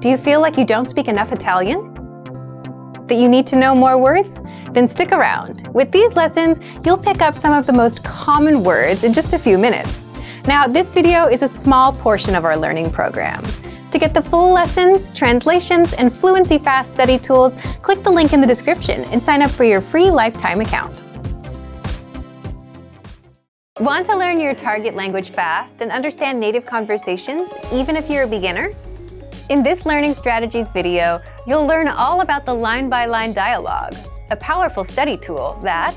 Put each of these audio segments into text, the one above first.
Do you feel like you don't speak enough Italian? That you need to know more words? Then stick around. With these lessons, you'll pick up some of the most common words in just a few minutes. Now, this video is a small portion of our learning program. To get the full lessons, translations, and Fluency Fast study tools, click the link in the description and sign up for your free lifetime account. Want to learn your target language fast and understand native conversations, even if you're a beginner? In this Learning Strategies video, you'll learn all about the line-by-line dialogue, a powerful study tool that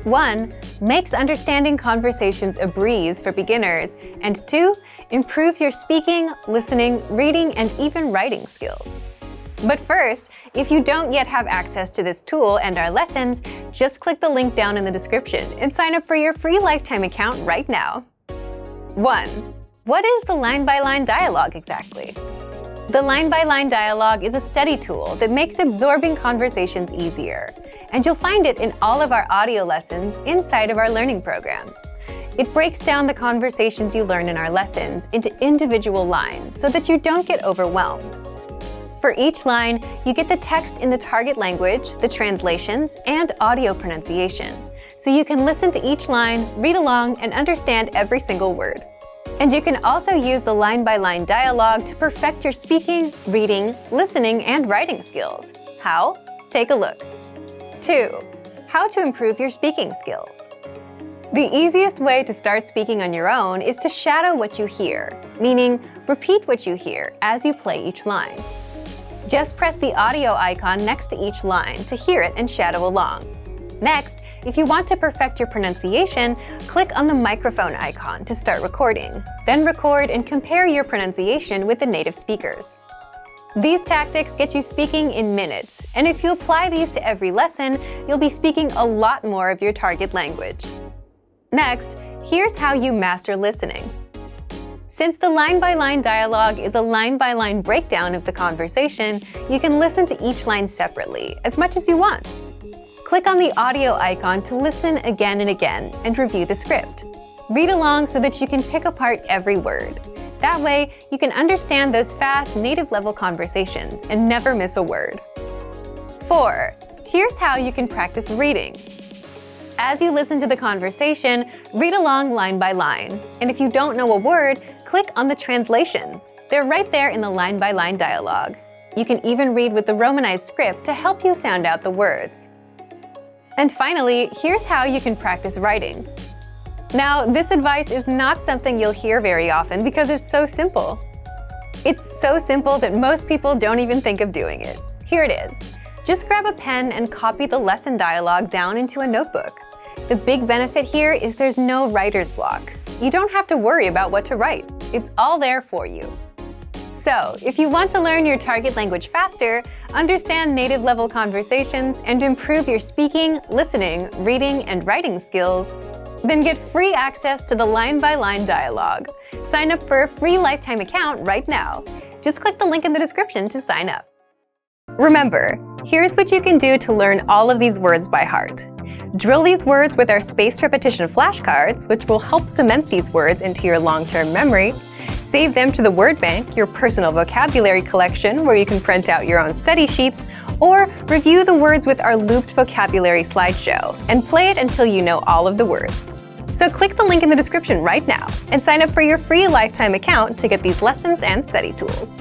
1. Makes understanding conversations a breeze for beginners, and 2. Improves your speaking, listening, reading, and even writing skills. But first, if you don't yet have access to this tool and our lessons, just click the link down in the description and sign up for your free lifetime account right now. 1. What is the line-by-line dialogue exactly? The line-by-line dialogue is a study tool that makes absorbing conversations easier, and you'll find it in all of our audio lessons inside of our learning program. It breaks down the conversations you learn in our lessons into individual lines so that you don't get overwhelmed. For each line, you get the text in the target language, the translations, and audio pronunciation, so you can listen to each line, read along, and understand every single word. And you can also use the line-by-line dialogue to perfect your speaking, reading, listening, and writing skills. How? Take a look. 2. How to improve your speaking skills. The easiest way to start speaking on your own is to shadow what you hear, meaning repeat what you hear as you play each line. Just press the audio icon next to each line to hear it and shadow along. Next, if you want to perfect your pronunciation, click on the microphone icon to start recording. Then record and compare your pronunciation with the native speakers. These tactics get you speaking in minutes, and if you apply these to every lesson, you'll be speaking a lot more of your target language. Next, here's how you master listening. Since the line-by-line dialogue is a line-by-line breakdown of the conversation, you can listen to each line separately, as much as you want. Click on the audio icon to listen again and again and review the script. Read along so that you can pick apart every word. That way, you can understand those fast, native-level conversations and never miss a word. 4. Here's how you can practice reading. As you listen to the conversation, read along line by line. And if you don't know a word, click on the translations. They're right there in the line-by-line dialogue. You can even read with the Romanized script to help you sound out the words. And finally, here's how you can practice writing. Now, this advice is not something you'll hear very often because it's so simple. It's so simple that most people don't even think of doing it. Here it is. Just grab a pen and copy the lesson dialogue down into a notebook. The big benefit here is there's no writer's block. You don't have to worry about what to write. It's all there for you. So, if you want to learn your target language faster, understand native-level conversations, and improve your speaking, listening, reading, and writing skills, then get free access to the line-by-line dialogue. Sign up for a free lifetime account right now. Just click the link in the description to sign up. Remember, here's what you can do to learn all of these words by heart. Drill these words with our spaced repetition flashcards, which will help cement these words into your long-term memory. Save them to the word bank, your personal vocabulary collection, where you can print out your own study sheets, or review the words with our looped vocabulary slideshow, and play it until you know all of the words. So click the link in the description right now and sign up for your free lifetime account to get these lessons and study tools.